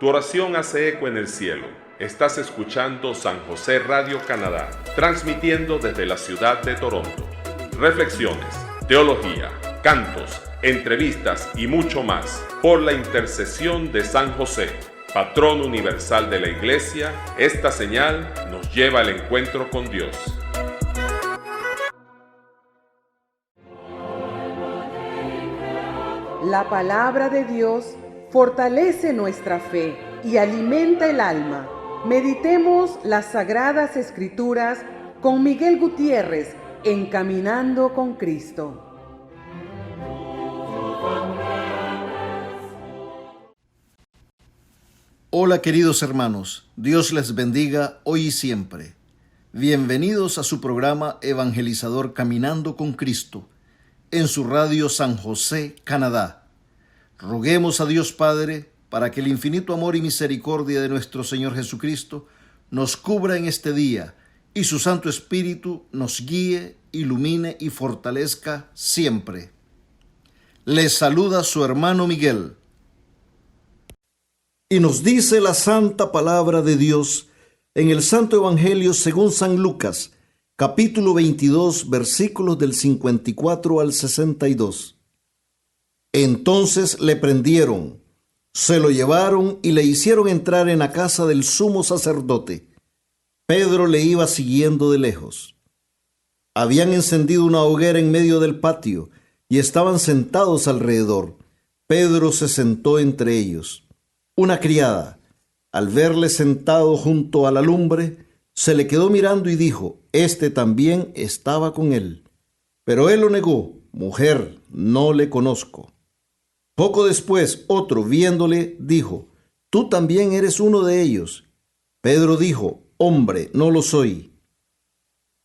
Tu oración hace eco en el cielo. Estás escuchando San José Radio Canadá, transmitiendo desde la ciudad de Toronto. Reflexiones, teología, cantos, entrevistas y mucho más por la intercesión de San José, patrón universal de la Iglesia. Esta señal nos lleva al encuentro con Dios. La palabra de Dios fortalece nuestra fe y alimenta el alma. Meditemos las Sagradas Escrituras con Miguel Gutiérrez en Caminando con Cristo. Hola queridos hermanos, Dios les bendiga hoy y siempre. Bienvenidos a su programa evangelizador Caminando con Cristo, en su radio San José, Canadá. Roguemos a Dios Padre para que el infinito amor y misericordia de nuestro Señor Jesucristo nos cubra en este día y su Santo Espíritu nos guíe, ilumine y fortalezca siempre. Les saluda su hermano Miguel. Y nos dice la santa palabra de Dios en el Santo Evangelio según San Lucas, capítulo 22, versículos del 54 al 62. Entonces le prendieron, se lo llevaron y le hicieron entrar en la casa del sumo sacerdote. Pedro le iba siguiendo de lejos. Habían encendido una hoguera en medio del patio y estaban sentados alrededor. Pedro se sentó entre ellos. Una criada, al verle sentado junto a la lumbre, se le quedó mirando y dijo: «Este también estaba con él». Pero él lo negó: «Mujer, no le conozco». Poco después, otro, viéndole, dijo: «Tú también eres uno de ellos». Pedro dijo: «Hombre, no lo soy».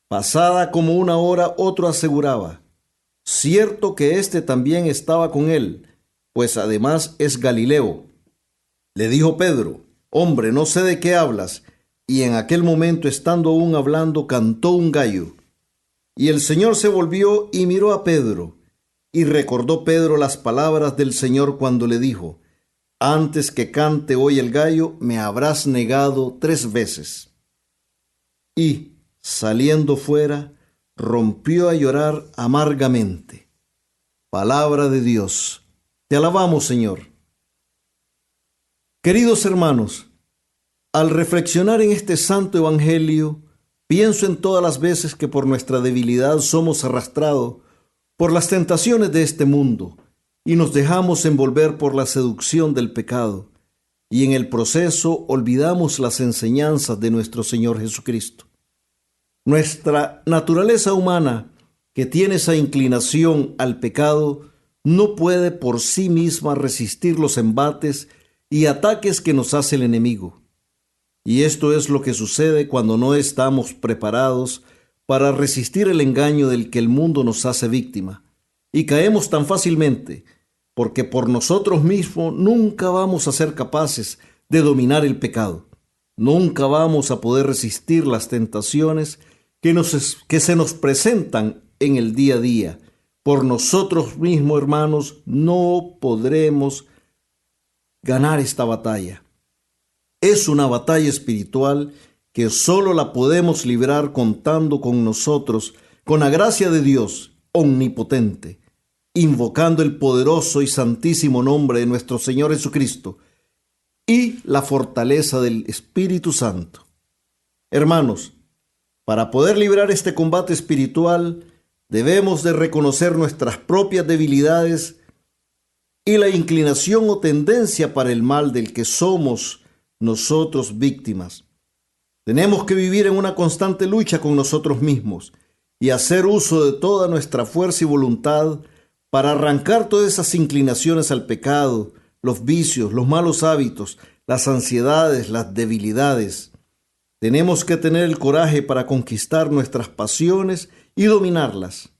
Pasada como una hora, otro aseguraba: «Cierto que éste también estaba con él, pues además es Galileo». Le dijo Pedro: «Hombre, no sé de qué hablas». Y en aquel momento, estando aún hablando, cantó un gallo. Y el Señor se volvió y miró a Pedro. Y recordó Pedro las palabras del Señor cuando le dijo: «Antes que cante hoy el gallo, me habrás negado 3 veces». Y, saliendo fuera, rompió a llorar amargamente. Palabra de Dios. Te alabamos, Señor. Queridos hermanos, al reflexionar en este santo evangelio, pienso en todas las veces que por nuestra debilidad somos arrastrados por las tentaciones de este mundo y nos dejamos envolver por la seducción del pecado, y en el proceso olvidamos las enseñanzas de nuestro Señor Jesucristo. Nuestra naturaleza humana, que tiene esa inclinación al pecado, no puede por sí misma resistir los embates y ataques que nos hace el enemigo. Y esto es lo que sucede cuando no estamos preparados para resistir el engaño del que el mundo nos hace víctima. Y caemos tan fácilmente, porque por nosotros mismos nunca vamos a ser capaces de dominar el pecado. Nunca vamos a poder resistir las tentaciones que se nos presentan en el día a día. Por nosotros mismos, hermanos, no podremos ganar esta batalla. Es una batalla espiritual que solo la podemos librar contando con nosotros, con la gracia de Dios omnipotente, invocando el poderoso y santísimo nombre de nuestro Señor Jesucristo y la fortaleza del Espíritu Santo. Hermanos, para poder librar este combate espiritual, debemos de reconocer nuestras propias debilidades y la inclinación o tendencia para el mal del que somos nosotros víctimas. Tenemos que vivir en una constante lucha con nosotros mismos y hacer uso de toda nuestra fuerza y voluntad para arrancar todas esas inclinaciones al pecado, los vicios, los malos hábitos, las ansiedades, las debilidades. Tenemos que tener el coraje para conquistar nuestras pasiones y dominarlas.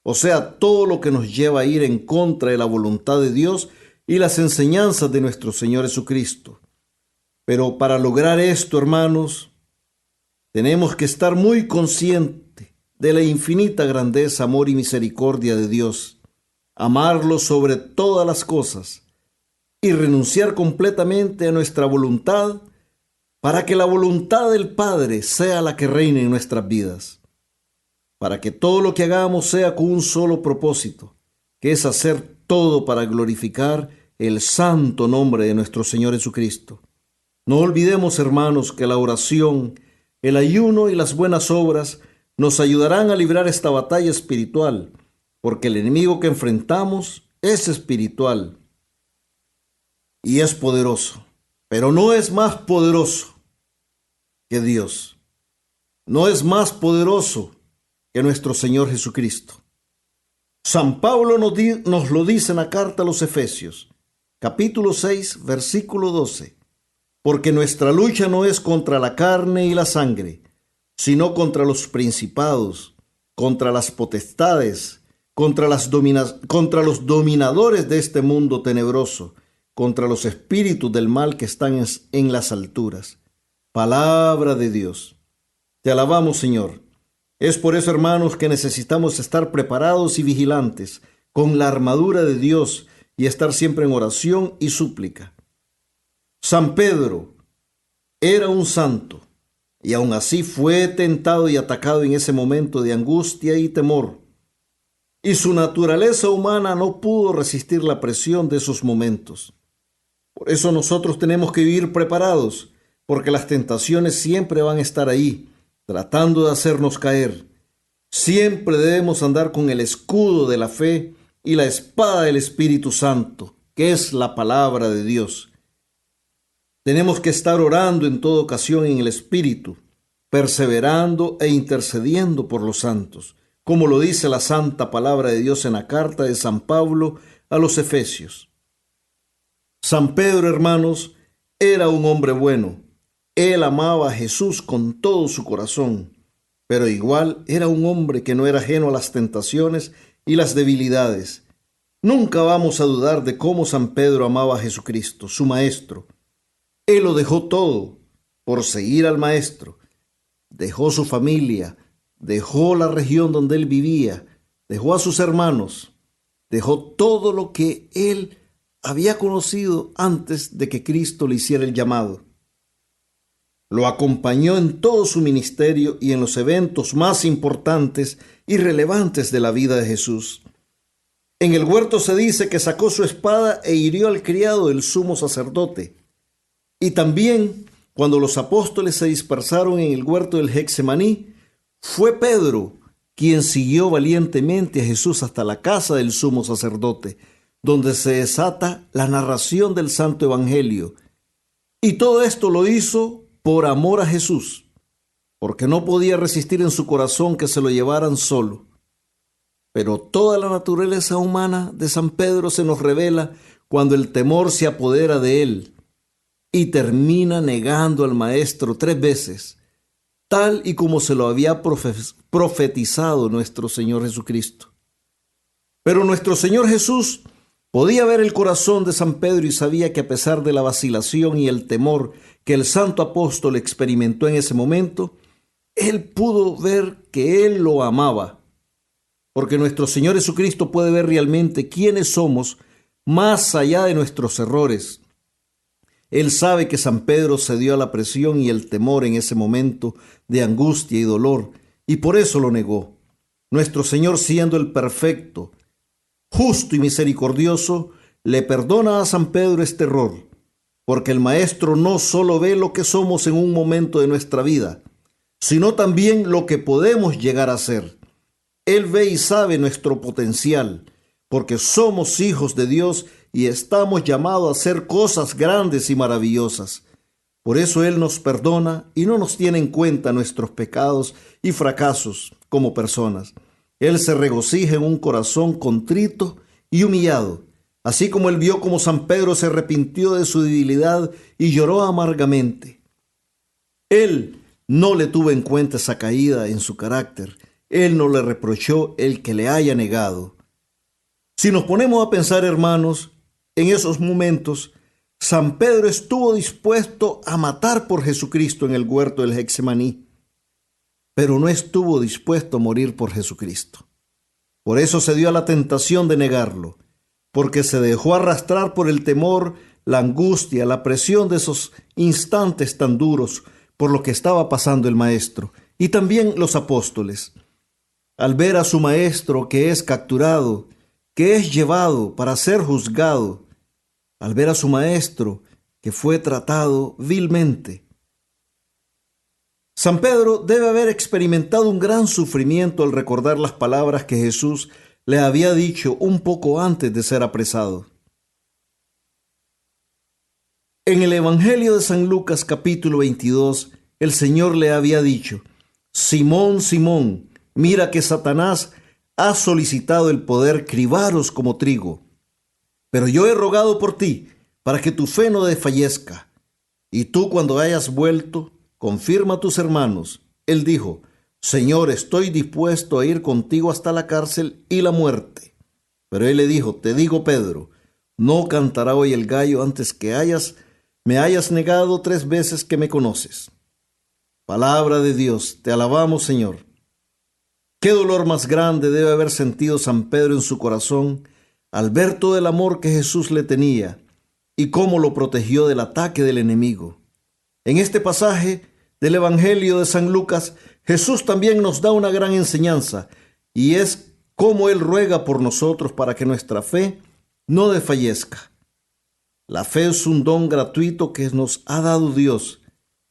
O sea, todo lo que nos lleva a ir en contra de la voluntad de Dios y las enseñanzas de nuestro Señor Jesucristo. Pero para lograr esto, hermanos, tenemos que estar muy conscientes de la infinita grandeza, amor y misericordia de Dios. Amarlo sobre todas las cosas. y renunciar completamente a nuestra voluntad para que la voluntad del Padre sea la que reine en nuestras vidas, para que todo lo que hagamos sea con un solo propósito, que es hacer todo para glorificar el santo nombre de nuestro Señor Jesucristo. No olvidemos, hermanos, que la oración, el ayuno y las buenas obras nos ayudarán a librar esta batalla espiritual, porque el enemigo que enfrentamos es espiritual y es poderoso, pero no es más poderoso que Dios. No es más poderoso que nuestro Señor Jesucristo. San Pablo nos lo dice en la carta a los Efesios, capítulo 6, versículo 12. Porque nuestra lucha no es contra la carne y la sangre, sino contra los principados, contra las potestades, contra los dominadores de este mundo tenebroso, contra los espíritus del mal que están en las alturas. Palabra de Dios. Te alabamos, Señor. Es por eso, hermanos, que necesitamos estar preparados y vigilantes con la armadura de Dios y estar siempre en oración y súplica. San Pedro era un santo y aún así fue tentado y atacado en ese momento de angustia y temor. Y su naturaleza humana no pudo resistir la presión de esos momentos. Por eso nosotros tenemos que vivir preparados, porque las tentaciones siempre van a estar ahí, tratando de hacernos caer. Siempre debemos andar con el escudo de la fe y la espada del Espíritu Santo, que es la palabra de Dios. Tenemos que estar orando en toda ocasión en el Espíritu, perseverando e intercediendo por los santos, como lo dice la santa palabra de Dios en la carta de San Pablo a los Efesios. San Pedro, hermanos, era un hombre bueno. Él amaba a Jesús con todo su corazón, pero igual era un hombre que no era ajeno a las tentaciones y las debilidades. Nunca vamos a dudar de cómo San Pedro amaba a Jesucristo, su Maestro. Él lo dejó todo por seguir al Maestro. Dejó su familia, dejó la región donde él vivía, dejó a sus hermanos, dejó todo lo que él había conocido antes de que Cristo le hiciera el llamado. Lo acompañó en todo su ministerio y en los eventos más importantes y relevantes de la vida de Jesús. En el huerto se dice que sacó su espada e hirió al criado del sumo sacerdote. Y también, cuando los apóstoles se dispersaron en el huerto del Getsemaní, fue Pedro quien siguió valientemente a Jesús hasta la casa del sumo sacerdote, donde se desata la narración del Santo Evangelio. Y todo esto lo hizo por amor a Jesús, porque no podía resistir en su corazón que se lo llevaran solo. Pero toda la naturaleza humana de San Pedro se nos revela cuando el temor se apodera de él y termina negando al Maestro 3 veces, tal y como se lo había profetizado nuestro Señor Jesucristo. Pero nuestro Señor Jesús podía ver el corazón de San Pedro y sabía que a pesar de la vacilación y el temor que el santo apóstol experimentó en ese momento, él pudo ver que él lo amaba, porque nuestro Señor Jesucristo puede ver realmente quiénes somos más allá de nuestros errores. Él sabe que San Pedro cedió a la presión y el temor en ese momento de angustia y dolor, y por eso lo negó. Nuestro Señor, siendo el perfecto, justo y misericordioso, le perdona a San Pedro este error, porque el Maestro no solo ve lo que somos en un momento de nuestra vida, sino también lo que podemos llegar a ser. Él ve y sabe nuestro potencial, porque somos hijos de Dios y estamos llamados a hacer cosas grandes y maravillosas. Por eso Él nos perdona y no nos tiene en cuenta nuestros pecados y fracasos como personas. Él se regocija en un corazón contrito y humillado, así como Él vio como San Pedro se arrepintió de su debilidad y lloró amargamente. Él no le tuvo en cuenta esa caída en su carácter. Él no le reprochó el que le haya negado. Si nos ponemos a pensar, hermanos, en esos momentos, San Pedro estuvo dispuesto a matar por Jesucristo en el huerto del Getsemaní, pero no estuvo dispuesto a morir por Jesucristo. Por eso se dio a la tentación de negarlo. porque se dejó arrastrar por el temor, la angustia, la presión de esos instantes tan duros por lo que estaba pasando el maestro y también los apóstoles. Al ver a su maestro que es capturado, que es llevado para ser juzgado, al ver a su maestro que fue tratado vilmente, San Pedro debe haber experimentado un gran sufrimiento al recordar las palabras que Jesús le había dicho un poco antes de ser apresado. En el Evangelio de San Lucas capítulo 22, el Señor le había dicho: Simón, Simón, mira que Satanás ha solicitado el poder cribaros como trigo, pero yo he rogado por ti para que tu fe no desfallezca. Y tú, cuando hayas vuelto, confirma a tus hermanos. Él dijo: Señor, estoy dispuesto a ir contigo hasta la cárcel y la muerte. Pero él le dijo: Te digo, Pedro, no cantará hoy el gallo antes que me hayas negado 3 veces que me conoces. Palabra de Dios, te alabamos, Señor. Qué dolor más grande debe haber sentido San Pedro en su corazón al ver todo el amor que Jesús le tenía y cómo lo protegió del ataque del enemigo. En este pasaje del Evangelio de San Lucas, Jesús también nos da una gran enseñanza, y es cómo Él ruega por nosotros para que nuestra fe no desfallezca. La fe es un don gratuito que nos ha dado Dios.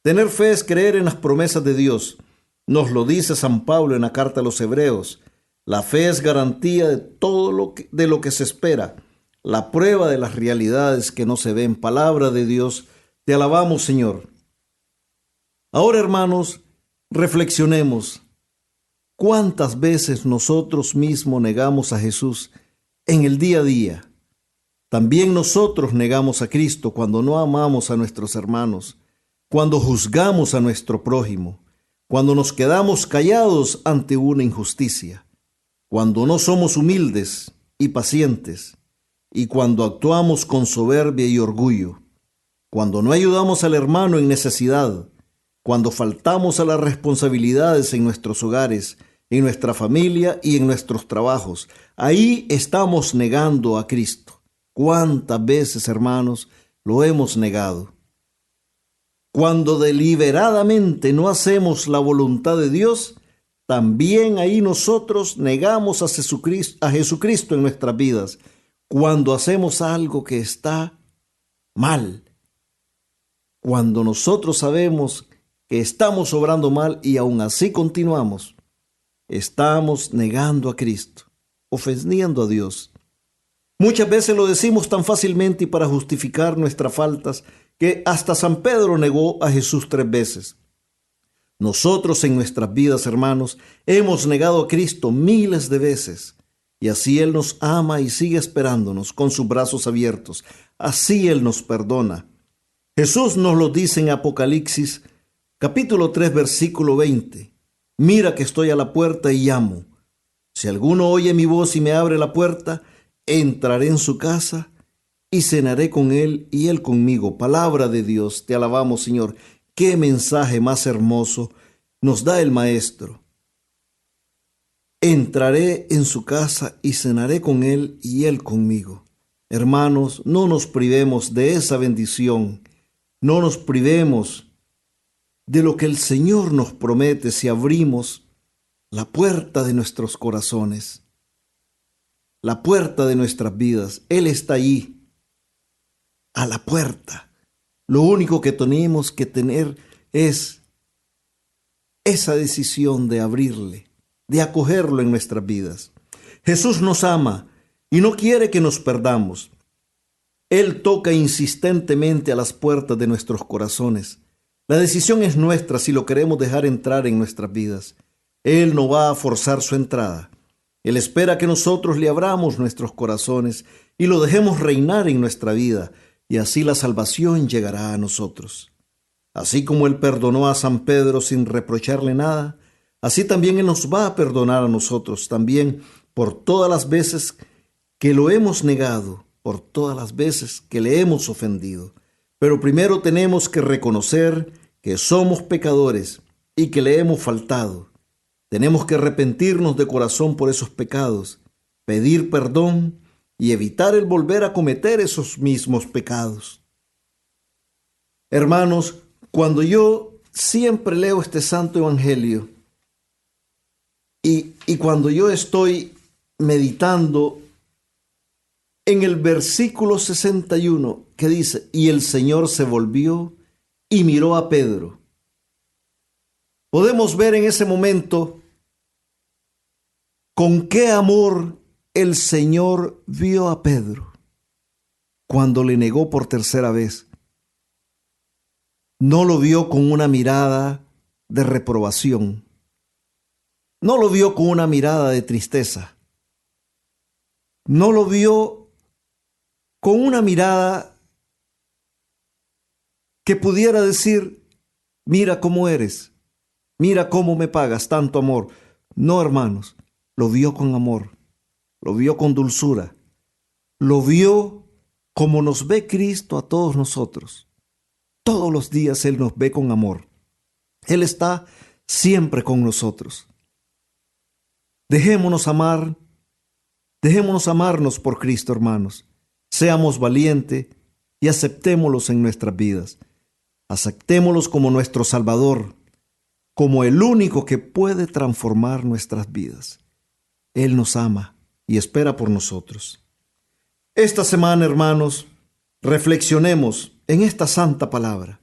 Tener fe es creer en las promesas de Dios. Nos lo dice San Pablo en la carta a los Hebreos. La fe es garantía de todo lo que se espera, la prueba de las realidades que no se ven. Palabra de Dios, te alabamos, Señor. Ahora, hermanos, reflexionemos. ¿Cuántas veces nosotros mismos negamos a Jesús en el día a día? También nosotros negamos a Cristo cuando no amamos a nuestros hermanos, cuando juzgamos a nuestro prójimo, cuando nos quedamos callados ante una injusticia, cuando no somos humildes y pacientes, y cuando actuamos con soberbia y orgullo, cuando no ayudamos al hermano en necesidad, cuando faltamos a las responsabilidades en nuestros hogares, en nuestra familia y en nuestros trabajos. Ahí estamos negando a Cristo. ¿Cuántas veces, hermanos, lo hemos negado? Cuando deliberadamente no hacemos la voluntad de Dios, también ahí nosotros negamos a Jesucristo en nuestras vidas. Cuando hacemos algo que está mal, cuando nosotros sabemos que estamos obrando mal y aún así continuamos, estamos negando a Cristo, ofendiendo a Dios. Muchas veces lo decimos tan fácilmente y para justificar nuestras faltas que hasta San Pedro negó a Jesús 3 veces. Nosotros en nuestras vidas, hermanos, hemos negado a Cristo miles de veces, y así Él nos ama y sigue esperándonos con sus brazos abiertos. Así Él nos perdona. Jesús nos lo dice en Apocalipsis capítulo 3, versículo 20. Mira que estoy a la puerta y llamo. Si alguno oye mi voz y me abre la puerta, entraré en su casa y cenaré con él y él conmigo. Palabra de Dios, te alabamos, Señor. Qué mensaje más hermoso nos da el Maestro. Entraré en su casa y cenaré con él y él conmigo. Hermanos, no nos privemos de esa bendición. No nos privemos de lo que el Señor nos promete si abrimos la puerta de nuestros corazones, la puerta de nuestras vidas. Él está ahí, a la puerta. Lo único que tenemos que tener es esa decisión de abrirle, de acogerlo en nuestras vidas. Jesús nos ama y no quiere que nos perdamos. Él toca insistentemente a las puertas de nuestros corazones. La decisión es nuestra si lo queremos dejar entrar en nuestras vidas. Él no va a forzar su entrada. Él espera que nosotros le abramos nuestros corazones y lo dejemos reinar en nuestra vida, y así la salvación llegará a nosotros. Así como Él perdonó a San Pedro sin reprocharle nada, así también Él nos va a perdonar a nosotros también por todas las veces que lo hemos negado, por todas las veces que le hemos ofendido. Pero primero tenemos que reconocer que somos pecadores y que le hemos faltado. Tenemos que arrepentirnos de corazón por esos pecados, pedir perdón y evitar el volver a cometer esos mismos pecados. Hermanos, cuando yo siempre leo este santo evangelio y cuando yo estoy meditando en el versículo 61 que dice, y el Señor se volvió y miró a Pedro, podemos ver en ese momento con qué amor el Señor vio a Pedro cuando le negó por tercera vez. No lo vio con una mirada de reprobación. No lo vio con una mirada de tristeza. No lo vio con una mirada que pudiera decir, mira cómo eres, mira cómo me pagas tanto amor. No, hermanos, lo vio con amor, lo vio con dulzura, lo vio como nos ve Cristo a todos nosotros. Todos los días Él nos ve con amor. Él está siempre con nosotros. Dejémonos amar, dejémonos amarnos por Cristo, hermanos. Seamos valientes y aceptémoslos en nuestras vidas. Aceptémoslos como nuestro Salvador, como el único que puede transformar nuestras vidas. Él nos ama y espera por nosotros. Esta semana, hermanos, reflexionemos en esta santa palabra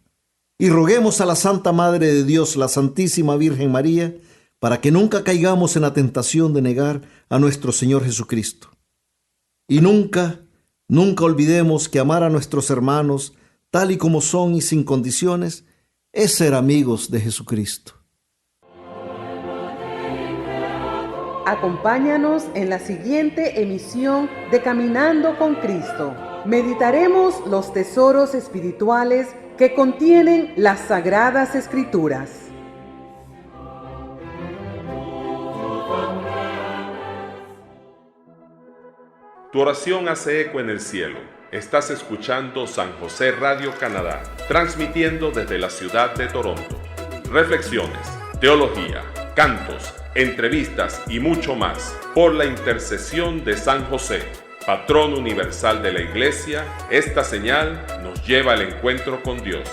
y roguemos a la Santa Madre de Dios, la Santísima Virgen María, para que nunca caigamos en la tentación de negar a nuestro Señor Jesucristo. Y nunca olvidemos que amar a nuestros hermanos tal y como son y sin condiciones es ser amigos de Jesucristo. Acompáñanos en la siguiente emisión de Caminando con Cristo. Meditaremos los tesoros espirituales que contienen las Sagradas Escrituras. Tu oración hace eco en el cielo. Estás escuchando San José Radio Canadá, transmitiendo desde la ciudad de Toronto. Reflexiones, teología, cantos, entrevistas y mucho más por la intercesión de San José, patrón universal de la Iglesia. Esta señal nos lleva al encuentro con Dios.